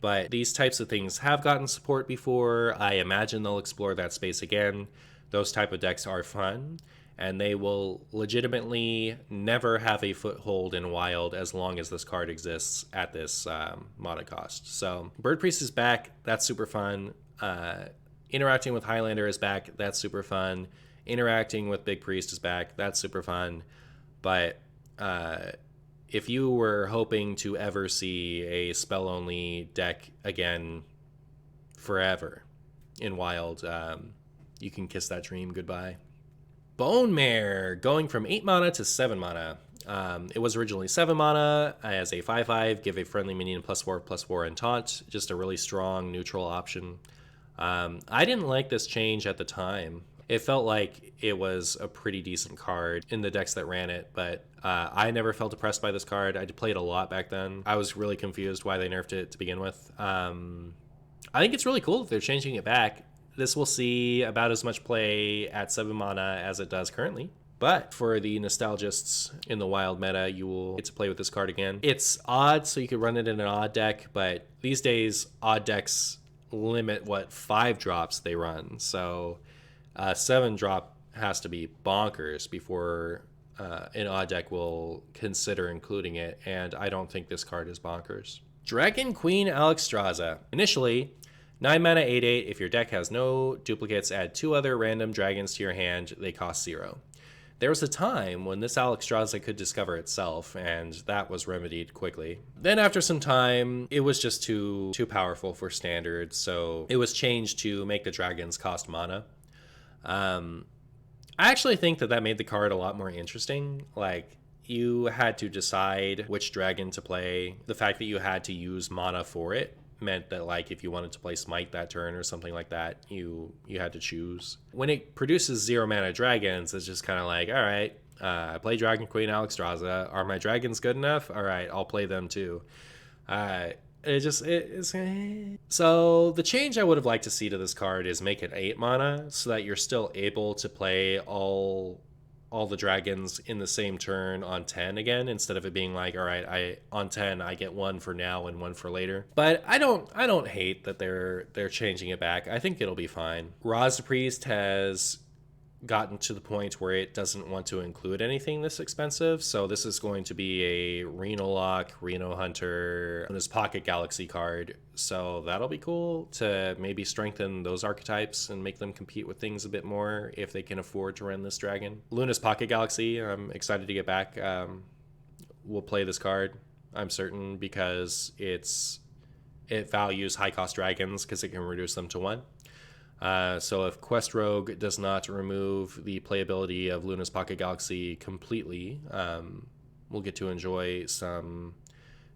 but these types of things have gotten support before. I imagine they'll explore that space again. Those type of decks are fun, and they will legitimately never have a foothold in Wild as long as this card exists at this mana cost. So Bird Priest is back. That's super fun. Interacting with Highlander is back. That's super fun. Interacting with Big Priest is back. That's super fun. But if you were hoping to ever see a spell-only deck again forever in Wild, you can kiss that dream goodbye. Bone Mare, going from 8 mana to 7 mana. It was originally 7 mana as a 5/5, give a friendly minion +4/+4 and taunt. Just a really strong neutral option. I didn't like this change at the time. It felt like it was a pretty decent card in the decks that ran it, but I never felt impressed by this card. I played a lot back then. I was really confused why they nerfed it to begin with. I think it's really cool that they're changing it back. This will see about as much play at 7 mana as it does currently. But for the nostalgists in the Wild meta, you will get to play with this card again. It's odd, so you could run it in an odd deck, but these days, odd decks limit what 5 drops they run. So 7 drop has to be bonkers before an odd deck will consider including it, and I don't think this card is bonkers. Dragon Queen Alexstrasza. Initially, 9 mana 8/8. If your deck has no duplicates, add 2 other random dragons to your hand. They cost 0. There was a time when this Alexstrasza could discover itself, and that was remedied quickly. Then after some time, it was just too powerful for standard, so it was changed to make the dragons cost mana. I actually think that made the card a lot more interesting. Like, you had to decide which dragon to play. The fact that you had to use mana for it meant that, like, if you wanted to play Smite that turn or something like that, you had to choose. When it produces 0 mana dragons, it's just kind of like, all right, I play Dragon Queen Alexstrasza. Are my dragons good enough? All right, I'll play them too. So the change I would have liked to see to this card is make it 8 mana so that you're still able to play all the dragons in the same turn on 10 again, instead of it being like, all right, on 10 I get 1 for now and 1 for later. But I don't hate that they're changing it back. I think it'll be fine. Raz the Priest has gotten to the point where it doesn't want to include anything this expensive, so this is going to be a Reno Lock, Reno Hunter, and this Pocket Galaxy card, so that'll be cool to maybe strengthen those archetypes and make them compete with things a bit more if they can afford to run this dragon. Luna's Pocket Galaxy, I'm excited to get back. We'll play this card, I'm certain, because it values high cost dragons because it can reduce them to 1. So if Quest Rogue does not remove the playability of Luna's Pocket Galaxy completely, we'll get to enjoy some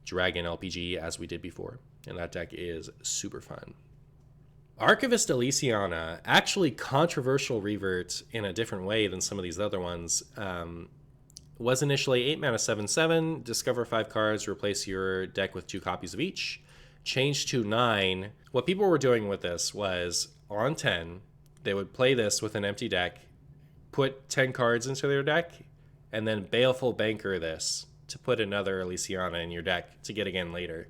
Dragon LPG as we did before. And that deck is super fun. Archivist Elysiana, actually controversial revert in a different way than some of these other ones. Was initially 8 mana 7/7, discover 5 cards, replace your deck with 2 copies of each. Changed to 9. What people were doing with this was, on 10, they would play this with an empty deck, put 10 cards into their deck, and then Baleful Banker this to put another Elysiana in your deck to get again later.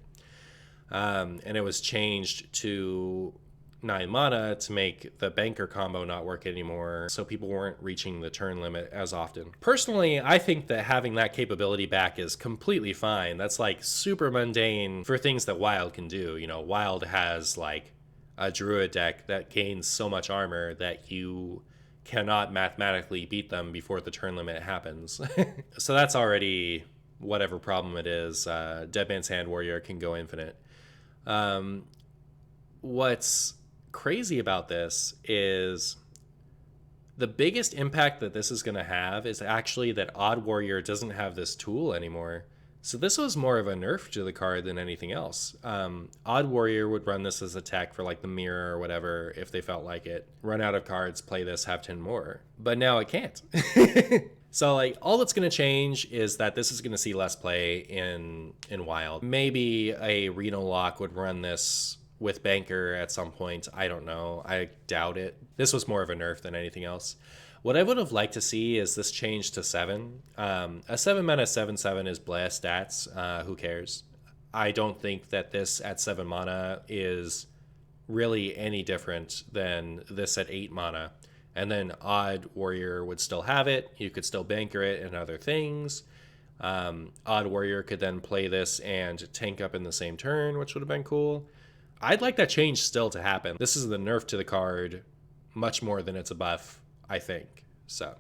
And it was changed to 9 mana to make the Banker combo not work anymore, so people weren't reaching the turn limit as often. Personally, I think that having that capability back is completely fine. That's like super mundane for things that Wild can do. You know, Wild has like a Druid deck that gains so much armor that you cannot mathematically beat them before the turn limit happens. So that's already whatever problem it is. Deadman's Hand Warrior can go infinite. What's crazy about this is the biggest impact that this is going to have is actually that Odd Warrior doesn't have this tool anymore. So this was more of a nerf to the card than anything else. Odd Warrior would run this as a tech for like the mirror or whatever if they felt like it. Run out of cards, play this, have 10 more. But now it can't. So like all that's going to change is that this is going to see less play in Wild. Maybe a Reno Lock would run this with Banker at some point. I don't know. I doubt it. This was more of a nerf than anything else. What I would have liked to see is this change to 7. A 7 mana 7/7 is blast stats. Who cares? I don't think that this at 7 mana is really any different than this at 8 mana. And then Odd Warrior would still have it. You could still Banker it and other things. Odd Warrior could then play this and tank up in the same turn, which would have been cool. I'd like that change still to happen. This is the nerf to the card much more than it's a buff, I think. So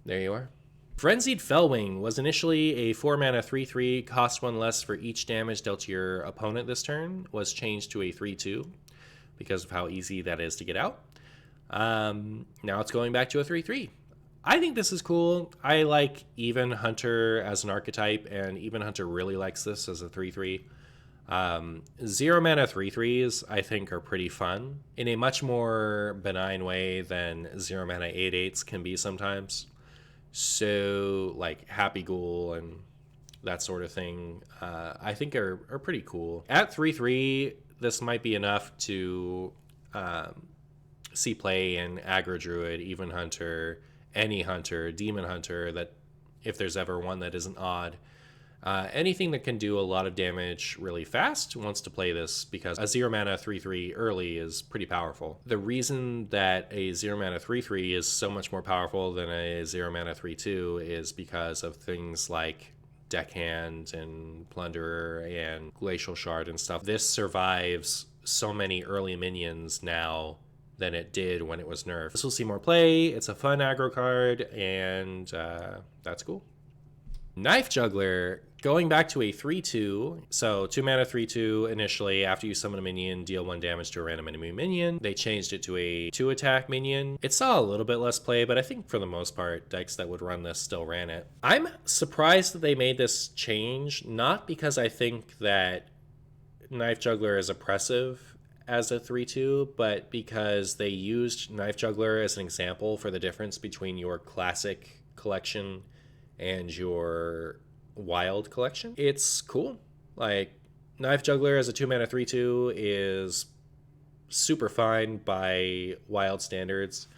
there you are. Frenzied Fel Wing was initially a 4-mana 3/3, cost 1 less for each damage dealt to your opponent this turn, was changed to a 3/2 because of how easy that is to get out. Now it's going back to a 3/3. I think this is cool. I like Even Hunter as an archetype, and Even Hunter really likes this as a 3/3. 0-mana 3/3s, I think, are pretty fun in a much more benign way than 0-mana 8/8s can be sometimes. So, like Happy Ghoul and that sort of thing, I think are pretty cool. At 3/3, this might be enough to see play in Aggro Druid, Even Hunter, any Hunter, Demon Hunter, that if there's ever one that isn't odd. Anything that can do a lot of damage really fast wants to play this, because a 0-mana 3/3 early is pretty powerful. The reason that a 0-mana 3/3 is so much more powerful than a 0-mana 3/2 is because of things like Deckhand and Plunderer and Glacial Shard and stuff. This survives so many early minions now than it did when it was nerfed. This will see more play, it's a fun aggro card, and that's cool. Knife Juggler, going back to a 3/2, so 2-mana 3/2 initially. After you summon a minion, deal 1 damage to a random enemy minion. They changed it to a 2-attack minion. It saw a little bit less play, but I think for the most part, decks that would run this still ran it. I'm surprised that they made this change, not because I think that Knife Juggler is oppressive as a 3/2, but because they used Knife Juggler as an example for the difference between your classic collection and your wild collection. It's cool. Like, Knife Juggler as a 2-mana 3/2 is super fine by wild standards.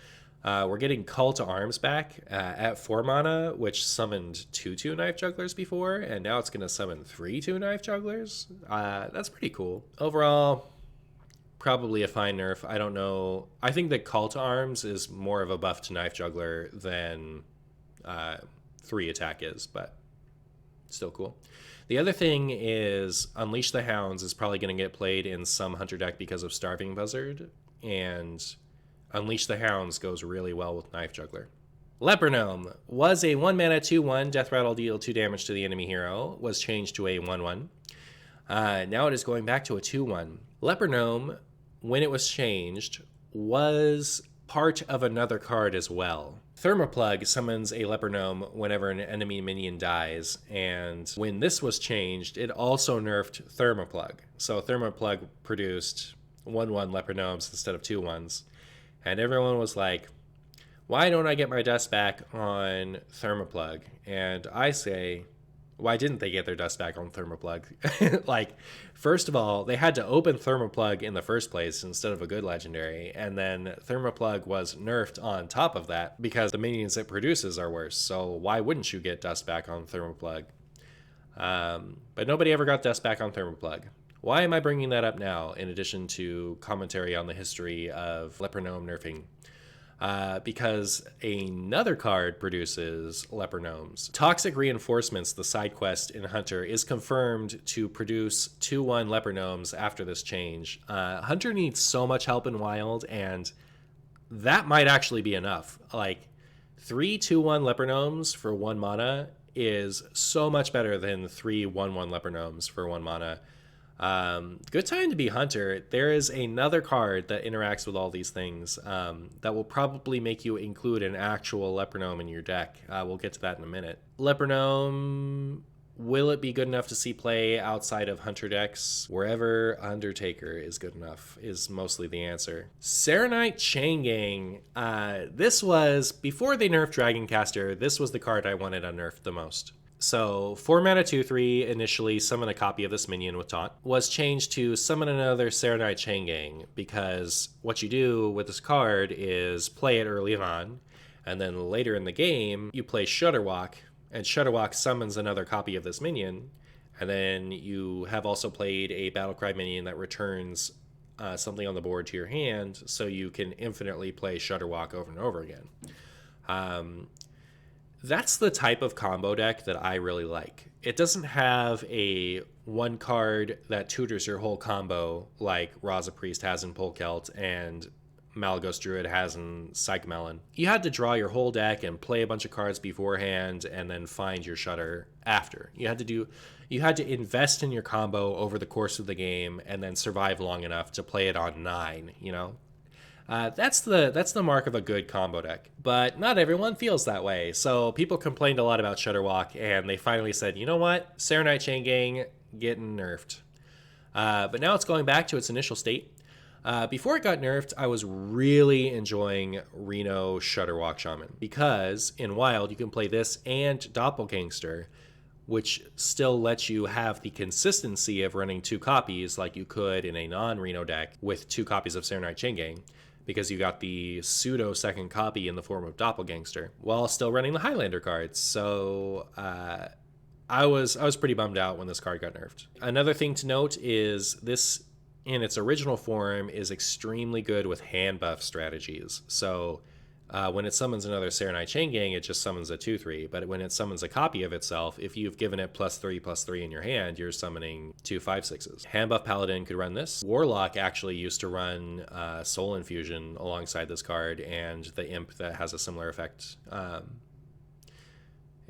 We're getting Call to Arms back at 4 mana, which summoned 2/2 Knife Jugglers before, and now it's going to summon 3/2 Knife Jugglers. That's pretty cool. Overall, probably a fine nerf. I don't know. I think that Call to Arms is more of a buff to Knife Juggler than 3-attack is, but still cool. The other thing is Unleash the Hounds is probably going to get played in some Hunter deck because of Starving Buzzard, and Unleash the Hounds goes really well with Knife Juggler. Leper Gnome was a 1-mana 2/1, Death Rattle, deal 2 damage to the enemy hero, was changed to a 1/1. Now it is going back to a 2/1. Leper Gnome, when it was changed, was part of another card as well. Thermoplug summons a Leper Gnome whenever an enemy minion dies, and when this was changed, it also nerfed Thermoplug. So Thermoplug produced 1/1 Leper Gnomes instead of 2/1s, and everyone was like, why don't I get my dust back on Thermoplug? And I say, why didn't they get their dust back on Thermoplug? Like, first of all, they had to open Thermoplug in the first place instead of a good legendary, and then Thermoplug was nerfed on top of that because the minions it produces are worse, so why wouldn't you get dust back on Thermoplug? But nobody ever got dust back on Thermoplug. Why am I bringing that up now, in addition to commentary on the history of Leper Gnome nerfing? Because another card produces Leper Gnomes. Toxic Reinforcements, the side quest in Hunter, is confirmed to produce 2/1 Leper Gnomes after this change. Hunter needs so much help in Wild, and that might actually be enough. Like, 3 2/1 Leper Gnomes for 1 mana is so much better than 3 1/1 Leper Gnomes for 1 mana. Good time to be Hunter. There is another card that interacts with all these things that will probably make you include an actual Leper Gnome in your deck. We'll get to that in a minute. Leper Gnome, will it be good enough to see play outside of Hunter decks? Wherever Undertaker is good enough is mostly the answer. Serenite Chain Gang. This was, before they nerfed Dragoncaster, this was the card I wanted unnerfed the most. So 4-mana 2/3, initially summon a copy of this minion with taunt, was changed to summon another Serenite Chain Gang, because what you do with this card is play it early on, and then later in the game you play Shudderwalk, and Shudderwalk summons another copy of this minion, and then you have also played a Battlecry minion that returns something on the board to your hand, so you can infinitely play Shudderwalk over and over again. That's the type of combo deck that I really like. It doesn't have a one card that tutors your whole combo like Raza Priest has in Polkelt and Malygos Druid has in Psych Melon. You had to draw your whole deck and play a bunch of cards beforehand and then find your shutter after. You had to invest in your combo over the course of the game and then survive long enough to play it on 9, you know? That's the mark of a good combo deck, but not everyone feels that way. So people complained a lot about Shutterwalk, and they finally said, you know what, Serenite Chain Gang getting nerfed. But now it's going back to its initial state. Before it got nerfed, I was really enjoying Reno Shutterwalk Shaman, because in Wild you can play this and Doppelgangster, which still lets you have the consistency of running 2 copies like you could in a non-Reno deck with 2 copies of Serenite Chain Gang, because you got the pseudo second copy in the form of Doppelgangster while still running the Highlander cards. So I was pretty bummed out when this card got nerfed. Another thing to note is this, in its original form, is extremely good with hand buff strategies. So when it summons another Serenite Chain Gang, it just summons a 2/3. But when it summons a copy of itself, if you've given it +3/+3 in your hand, you're summoning 2 5/6s. Hand buff Paladin could run this. Warlock actually used to run Soul Infusion alongside this card, and the Imp that has a similar effect.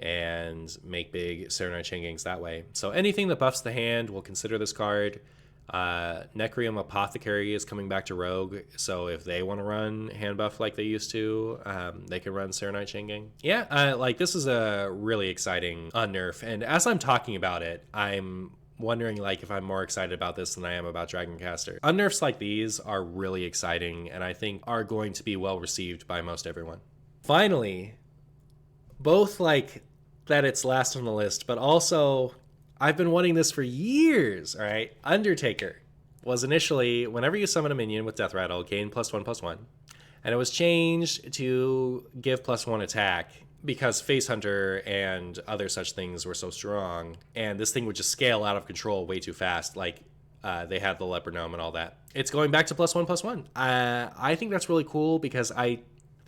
And make big Serenite Chain Gangs that way. So anything that buffs the hand, will consider this card. Necrium Apothecary is coming back to Rogue, so if they want to run hand buff like they used to, they can run Serenite Chain Gang. Yeah, like this is a really exciting Unnerf, and as I'm talking about it, I'm wondering like if I'm more excited about this than I am about Dragoncaster. Unnerfs like these are really exciting, and I think are going to be well received by most everyone. Finally, both like that it's last on the list, but also I've been wanting this for years, all right? Undertaker was initially, whenever you summon a minion with Death Rattle, gain +1/+1. And it was changed to give +1 attack because Face Hunter and other such things were so strong. And this thing would just scale out of control way too fast, like they had the Leper Gnome and all that. It's going back to +1/+1. I think that's really cool because I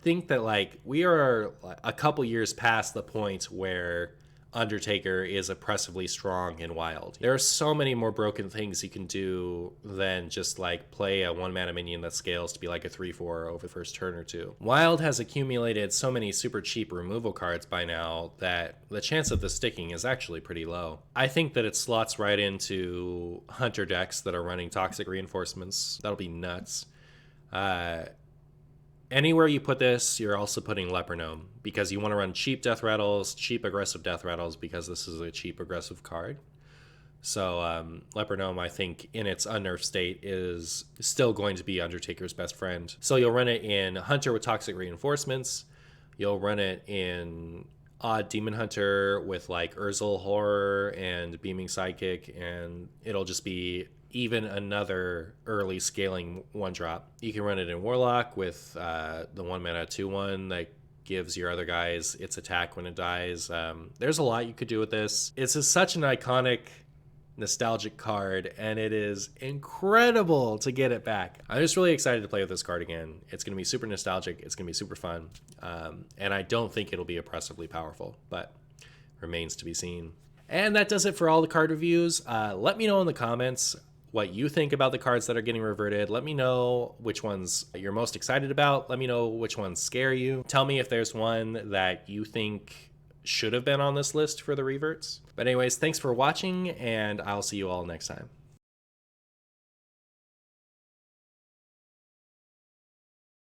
think that like we are a couple years past the point where Undertaker is oppressively strong in Wild. There are so many more broken things you can do than just like play a 1-mana minion that scales to be like a 3/4 over the first turn or 2. Wild has accumulated so many super cheap removal cards by now that the chance of this sticking is actually pretty low. I think that it slots right into Hunter decks that are running Toxic Reinforcements. That'll be nuts. Anywhere you put this, you're also putting Leper Gnome, because you want to run cheap Death Rattles, cheap aggressive Death Rattles, because this is a cheap aggressive card. So Leper Gnome, I think, in its unnerfed state, is still going to be Undertaker's best friend. So you'll run it in Hunter with Toxic Reinforcements. You'll run it in Odd Demon Hunter with like Urzel Horror and Beaming Sidekick, and it'll just be even another early scaling 1-drop. You can run it in Warlock with the 1-mana 2/1 that gives your other guys its attack when it dies. There's a lot you could do with this. It's such an iconic, nostalgic card, and it is incredible to get it back. I'm just really excited to play with this card again. It's going to be super nostalgic. It's going to be super fun. And I don't think it'll be oppressively powerful, but remains to be seen. And that does it for all the card reviews. Let me know in the comments what you think about the cards that are getting reverted. Let me know which ones you're most excited about. Let me know which ones scare you. Tell me if there's one that you think should have been on this list for the reverts. But anyways, thanks for watching, and I'll see you all next time.